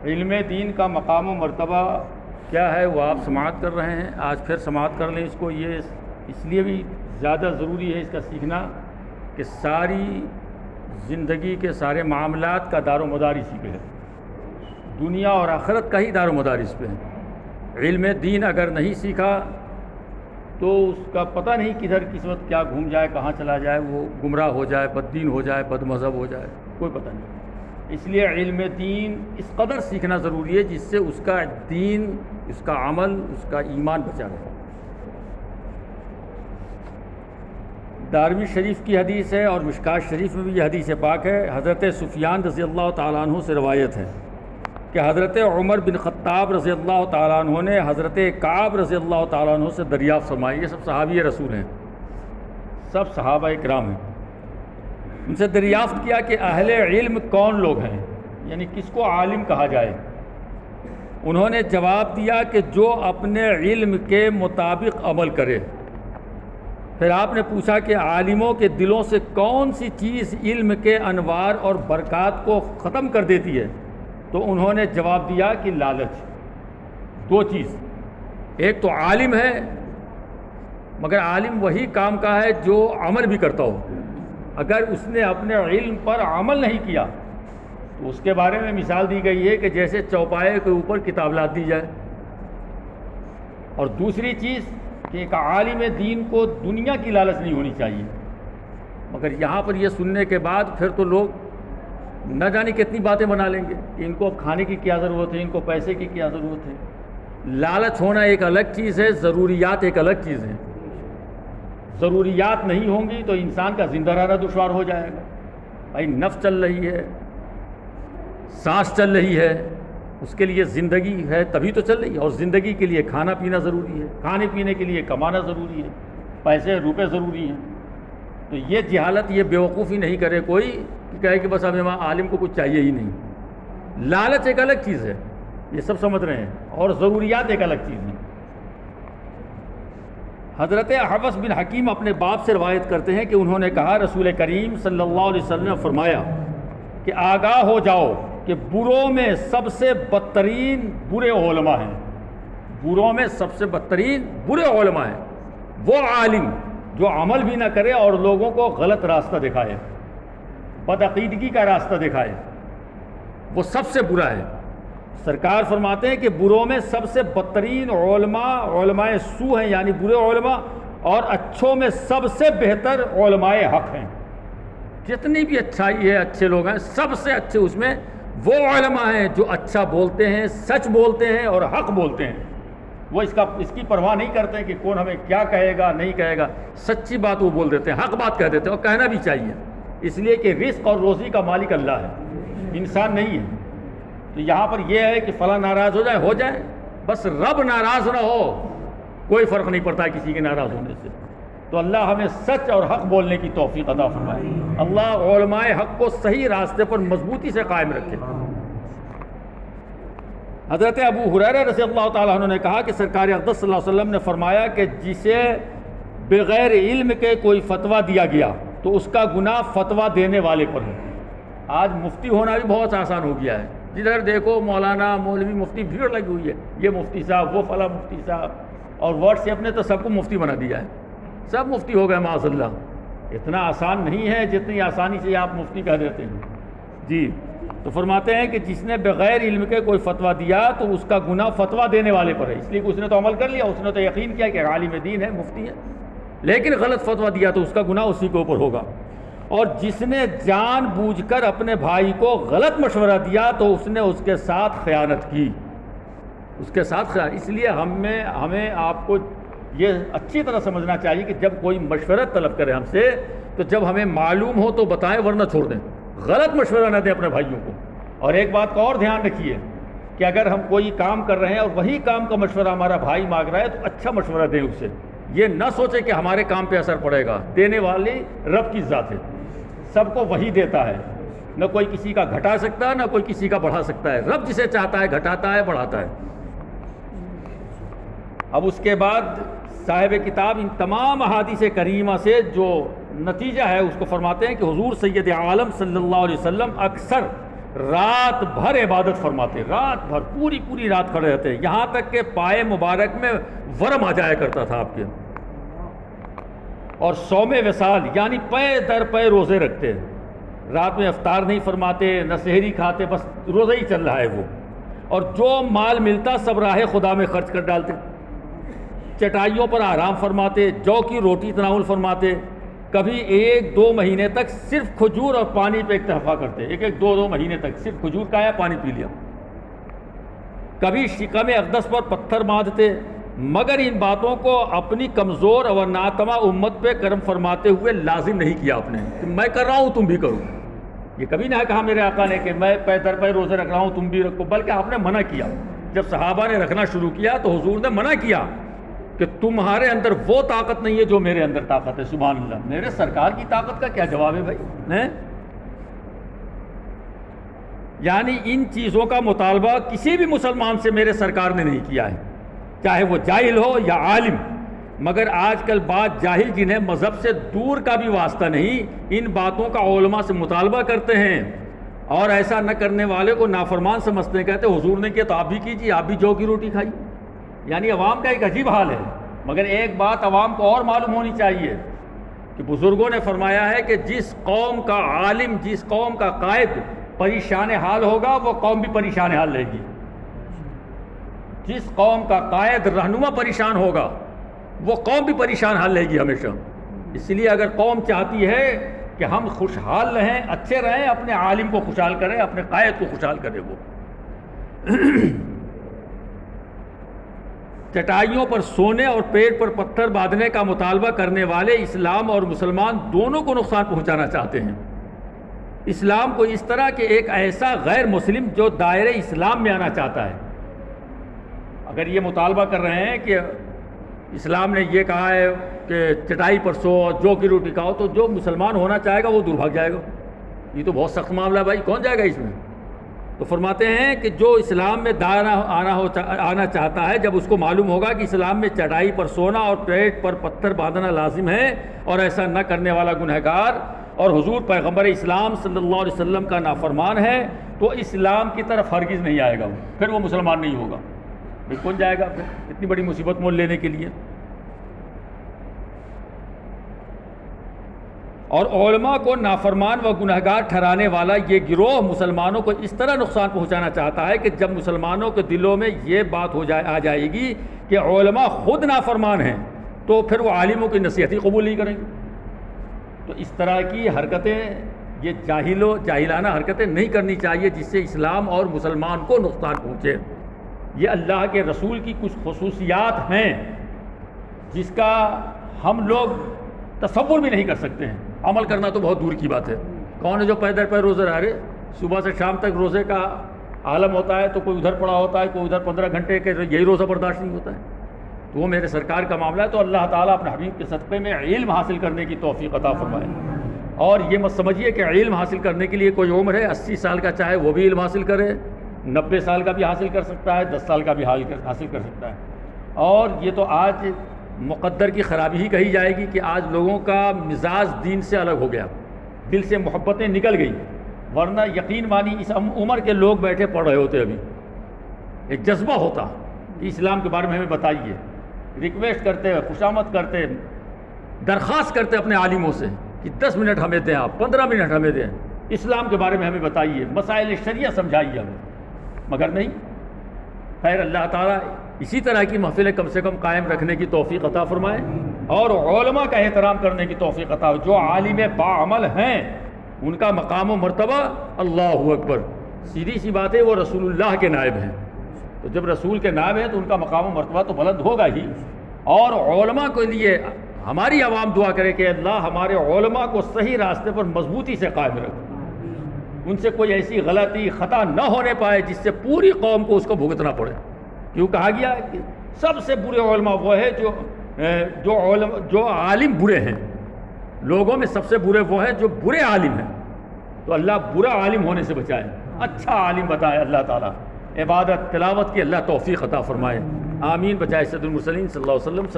علم دین کا مقام و مرتبہ کیا ہے وہ آپ سماعت کر رہے ہیں. آج پھر سماعت کر لیں اس کو. یہ اس لیے بھی زیادہ ضروری ہے اس کا سیکھنا کہ ساری زندگی کے سارے معاملات کا دار و مدار اسی پہ ہے. دنیا اور آخرت کا ہی دار و مدار اس پہ ہے. علم دین اگر نہیں سیکھا تو اس کا پتہ نہیں کدھر کس وقت کیا گھوم جائے, کہاں چلا جائے, وہ گمراہ ہو جائے, بد دین ہو جائے, بد مذہب ہو جائے, کوئی پتہ نہیں. اس لیے علم دین اس قدر سیکھنا ضروری ہے جس سے اس کا دین, اس کا عمل, اس کا ایمان بچا رہے. دارمی شریف کی حدیث ہے اور مشکات شریف میں بھی یہ حدیث پاک ہے. حضرت سفیان رضی اللہ تعالیٰ عنہ سے روایت ہے کہ حضرت عمر بن خطاب رضی اللہ تعالیٰ عنہ نے حضرت کعب رضی اللہ تعالیٰ عنہ سے دریافت فرمائی. یہ سب صحابی رسول ہیں, سب صحابہ کرام ہیں. ان سے دریافت کیا کہ اہل علم کون لوگ ہیں, یعنی کس کو عالم کہا جائے. انہوں نے جواب دیا کہ جو اپنے علم کے مطابق عمل کرے. پھر آپ نے پوچھا کہ عالموں کے دلوں سے کون سی چیز علم کے انوار اور برکات کو ختم کر دیتی ہے, تو انہوں نے جواب دیا کہ لالچ. دو چیز, ایک تو عالم ہے مگر عالم وہی کام کا ہے جو عمل بھی کرتا ہو. اگر اس نے اپنے علم پر عمل نہیں کیا تو اس کے بارے میں مثال دی گئی ہے کہ جیسے چوپائے کے اوپر کتاب لاد دی جائے. اور دوسری چیز کہ ایک عالم دین کو دنیا کی لالچ نہیں ہونی چاہیے. مگر یہاں پر یہ سننے کے بعد پھر تو لوگ نہ جانے کتنی باتیں بنا لیں گے کہ ان کو کھانے کی کیا ضرورت ہے, ان کو پیسے کی کیا ضرورت ہے. لالچ ہونا ایک الگ چیز ہے, ضروریات ایک الگ چیز ہے. ضروریات نہیں ہوں گی تو انسان کا زندہ رہنا دشوار ہو جائے گا. بھائی نفس چل رہی ہے, سانس چل رہی ہے, اس کے لیے زندگی ہے تبھی تو چل رہی ہے. اور زندگی کے لیے کھانا پینا ضروری ہے, کھانے پینے کے لیے کمانا ضروری ہے, پیسے روپے ضروری ہیں. تو یہ جہالت, یہ بیوقوفی نہیں کرے کوئی کہ کہے کہ بس اب عالم کو کچھ چاہیے ہی نہیں. لالچ ایک الگ چیز ہے, یہ سب سمجھ رہے ہیں, اور ضروریات ایک الگ چیز ہیں. حضرت حفص بن حکیم اپنے باپ سے روایت کرتے ہیں کہ انہوں نے کہا رسول کریم صلی اللہ علیہ وسلم نے فرمایا کہ آگاہ ہو جاؤ کہ بروں میں سب سے بدترین برے علماء ہیں. بروں میں سب سے بدترین برے علماء ہیں وہ عالم جو عمل بھی نہ کرے اور لوگوں کو غلط راستہ دکھائے, بدعقیدگی کا راستہ دکھائے, وہ سب سے برا ہے. سرکار فرماتے ہیں کہ بروں میں سب سے بدترین علماء سو ہیں, یعنی برے علماء, اور اچھوں میں سب سے بہتر علماء حق ہیں. جتنی بھی اچھائی ہے, اچھے لوگ ہیں, سب سے اچھے اس میں وہ علماء ہیں جو اچھا بولتے ہیں, سچ بولتے ہیں اور حق بولتے ہیں. وہ اس کی پرواہ نہیں کرتے کہ کون ہمیں کیا کہے گا نہیں کہے گا. سچی بات وہ بول دیتے ہیں, حق بات کہہ دیتے ہیں, اور کہنا بھی چاہیے. اس لیے کہ رزق اور روزی کا مالک اللہ ہے, انسان نہیں ہے. تو یہاں پر یہ ہے کہ فلاں ناراض ہو جائے, بس رب ناراض نہ ہو, کوئی فرق نہیں پڑتا کسی کے ناراض ہونے سے. تو اللہ ہمیں سچ اور حق بولنے کی توفیق عطا فرمائے. اللہ علماء حق کو صحیح راستے پر مضبوطی سے قائم رکھے. حضرت ابو ہریرہ رضی اللہ تعالیٰ عنہ نے کہا کہ سرکار اقدس صلی اللہ علیہ وسلم نے فرمایا کہ جسے بغیر علم کے کوئی فتویٰ دیا گیا تو اس کا گناہ فتویٰ دینے والے پر ہے. آج مفتی ہونا بھی بہت آسان ہو گیا ہے. جدھر دیکھو مولانا, مولوی, مفتی, بھیڑ لگی ہوئی ہے. یہ مفتی صاحب, وہ فلاں مفتی صاحب, اور واٹس ایپ نے تو سب کو مفتی بنا دیا ہے. سب مفتی ہو گئے معاذ اللہ. اتنا آسان نہیں ہے جتنی آسانی سے آپ مفتی کہہ دیتے ہیں. جی, تو فرماتے ہیں کہ جس نے بغیر علم کے کوئی فتویٰ دیا تو اس کا گناہ فتویٰ دینے والے پر ہے. اس لیے کہ اس نے تو عمل کر لیا, اس نے تو یقین کیا کہ عالم دین ہے, مفتی ہے, لیکن غلط فتویٰ دیا تو اس کا گناہ اسی کے اوپر ہوگا. اور جس نے جان بوجھ کر اپنے بھائی کو غلط مشورہ دیا تو اس نے اس کے ساتھ خیانت کی, اس کے ساتھ خیانت. اس لیے ہمیں آپ کو یہ اچھی طرح سمجھنا چاہیے کہ جب کوئی مشورہ طلب کرے ہم سے تو جب ہمیں معلوم ہو تو بتائیں, ورنہ چھوڑ دیں. غلط مشورہ نہ دیں اپنے بھائیوں کو. اور ایک بات کا اور دھیان رکھیے کہ اگر ہم کوئی کام کر رہے ہیں اور وہی کام کا مشورہ ہمارا بھائی مانگ رہا ہے تو اچھا مشورہ دیں اسے. یہ نہ سوچیں کہ ہمارے کام پہ اثر پڑے گا. دینے والی رب کی ذات ہے, سب کو وہی دیتا ہے, نہ کوئی کسی کا گھٹا سکتا ہے نہ کوئی کسی کا بڑھا سکتا ہے. رب جسے چاہتا ہے گھٹاتا ہے, بڑھاتا ہے. اب اس کے بعد صاحب کتاب ان تمام احادیث کریمہ سے جو نتیجہ ہے اس کو فرماتے ہیں کہ حضور سید عالم صلی اللہ علیہ وسلم اکثر رات بھر عبادت فرماتے، رات بھر پوری رات کھڑے رہتے، یہاں تک کہ پائے مبارک میں ورم آ جایا کرتا تھا آپ کے، اور صوم وصال یعنی پے در پے روزے رکھتے، رات میں افطار نہیں فرماتے، نہ سحری کھاتے، بس روزہ ہی چل رہا ہے وہ، اور جو مال ملتا سب راہ خدا میں خرچ کر ڈالتے، چٹائیوں پر آرام فرماتے، جو کی روٹی تناول فرماتے، کبھی 1-2 مہینے تک صرف کھجور اور پانی پہ اکتفا کرتے، 1-2 مہینے تک صرف کھجور کھایا، پانی پی لیا، کبھی شکم اقدس پر پتھر باندھتے، مگر ان باتوں کو اپنی کمزور اور ناتما امت پہ کرم فرماتے ہوئے لازم نہیں کیا آپ نے کہ میں کر رہا ہوں تم بھی کرو، یہ کبھی نہ کہا میرے آقا نے کہ میں پے در پے روزے رکھ رہا ہوں تم بھی رکھو، بلکہ آپ نے منع کیا، جب صحابہ نے رکھنا شروع کیا تو حضور نے منع کیا کہ تمہارے اندر وہ طاقت نہیں ہے جو میرے اندر طاقت ہے، سبحان اللہ، میرے سرکار کی طاقت کا کیا جواب ہے بھائی، یعنی ان چیزوں کا مطالبہ کسی بھی مسلمان سے میرے سرکار نے نہیں کیا ہے، چاہے وہ جاہل ہو یا عالم، مگر آج کل بات جاہل جنہیں مذہب سے دور کا بھی واسطہ نہیں، ان باتوں کا علماء سے مطالبہ کرتے ہیں، اور ایسا نہ کرنے والے کو نافرمان سمجھتے ہیں، کہتے حضور نے کیا تو آپ بھی کیجیے، آپ بھی جو کی روٹی کھائیے، یعنی عوام کا ایک عجیب حال ہے۔ مگر ایک بات عوام کو اور معلوم ہونی چاہیے کہ بزرگوں نے فرمایا ہے کہ جس قوم کا عالم، جس قوم کا قائد پریشان حال ہوگا وہ قوم بھی پریشان حال رہے گی، جس قوم کا قائد رہنما پریشان ہوگا وہ قوم بھی پریشان حال رہے گی ہمیشہ۔ اس لیے اگر قوم چاہتی ہے کہ ہم خوشحال رہیں، اچھے رہیں، اپنے عالم کو خوشحال کریں، اپنے قائد کو خوشحال کرے وہ۔ چٹائیوں پر سونے اور پیٹ پر پتھر باندھنے کا مطالبہ کرنے والے اسلام اور مسلمان دونوں کو نقصان پہنچانا چاہتے ہیں۔ اسلام کو اس طرح کہ ایک ایسا غیر مسلم جو دائرہ اسلام میں آنا چاہتا ہے، اگر یہ مطالبہ کر رہے ہیں کہ اسلام نے یہ کہا ہے کہ چٹائی پر سو اور جو کی روٹی کھاؤ، تو جو مسلمان ہونا چاہے گا وہ دور بھاگ جائے گا، یہ تو بہت سخت معاملہ ہے بھائی، کون جائے گا اس میں؟ تو فرماتے ہیں کہ جو اسلام میں آنا چاہتا ہے، جب اس کو معلوم ہوگا کہ اسلام میں چٹائی پر سونا اور پیٹ پر پتھر باندھنا لازم ہے، اور ایسا نہ کرنے والا گنہگار اور حضور پیغمبر اسلام صلی اللہ علیہ وسلم کا نافرمان ہے، تو اسلام کی طرف ہرگز نہیں آئے گا، پھر وہ مسلمان نہیں ہوگا، پھر کون جائے گا پھر اتنی بڑی مصیبت مول لینے کے لیے؟ اور علماء کو نافرمان و گنہگار ٹھہرانے والا یہ گروہ مسلمانوں کو اس طرح نقصان پہنچانا چاہتا ہے کہ جب مسلمانوں کے دلوں میں یہ بات آ جائے گی کہ علماء خود نافرمان ہیں، تو پھر وہ عالموں کی نصیحت ہی قبول نہیں کریں گے۔ تو اس طرح کی حرکتیں، یہ جاہلانہ حرکتیں نہیں کرنی چاہیے جس سے اسلام اور مسلمان کو نقصان پہنچے۔ یہ اللہ کے رسول کی کچھ خصوصیات ہیں جس کا ہم لوگ تصور بھی نہیں کر سکتے ہیں، عمل کرنا تو بہت دور کی بات ہے۔ کون ہے جو پے در پے روزے رہ رہے، صبح سے شام تک روزے کا عالم ہوتا ہے، تو کوئی ادھر پڑا ہوتا ہے، کوئی ادھر 15 گھنٹے کے یہی روزہ برداشت نہیں ہوتا ہے، تو وہ میرے سرکار کا معاملہ ہے۔ تو اللہ تعالیٰ اپنے حبیب کے صدقے میں علم حاصل کرنے کی توفیق عطا فرمائے، اور یہ مت سمجھیے کہ علم حاصل کرنے کے لیے کوئی عمر ہے، 80 سال کا چاہے وہ بھی علم حاصل کرے، 90 سال کا بھی حاصل کر سکتا ہے، 10 سال کا بھی حاصل کر سکتا ہے۔ اور یہ تو آج مقدر کی خرابی ہی کہی جائے گی کہ آج لوگوں کا مزاج دین سے الگ ہو گیا، دل سے محبتیں نکل گئی، ورنہ یقین مانی اس عمر کے لوگ بیٹھے پڑھ رہے ہوتے، ابھی ایک جذبہ ہوتا کہ اسلام کے بارے میں ہمیں بتائیے، ریکویسٹ کرتے، خوشامد کرتے، درخواست کرتے اپنے عالموں سے کہ 10 منٹ ہمیں دیں، آپ 15 منٹ ہمیں دیں، اسلام کے بارے میں ہمیں بتائیے، مسائل شریعہ سمجھائیے ہمیں، مگر نہیں۔ خیر، اللہ تعالیٰ اسی طرح کی محفلیں کم سے کم قائم رکھنے کی توفیق عطا فرمائے، اور علماء کا احترام کرنے کی توفیق عطا، جو عالم باعمل ہیں ان کا مقام و مرتبہ اللہ اکبر، سیدھی سی بات ہے، وہ رسول اللہ کے نائب ہیں، تو جب رسول کے نائب ہیں تو ان کا مقام و مرتبہ تو بلند ہوگا ہی۔ اور علماء کے لیے ہماری عوام دعا کرے کہ اللہ ہمارے علماء کو صحیح راستے پر مضبوطی سے قائم رکھے، ان سے کوئی ایسی غلطی خطا نہ ہونے پائے جس سے پوری قوم کو اس کو بھگتنا پڑے۔ کیوں کہا گیا کہ سب سے برے علماء وہ ہے جو عالم برے ہیں، لوگوں میں سب سے برے وہ ہیں جو برے عالم ہیں، تو اللہ برا عالم ہونے سے بچائے، اچھا عالم بتائے اللہ تعالیٰ، عبادت تلاوت کی اللہ توفیق عطا فرمائے، آمین بجائے سید المرسلین صلی اللہ علیہ وسلم۔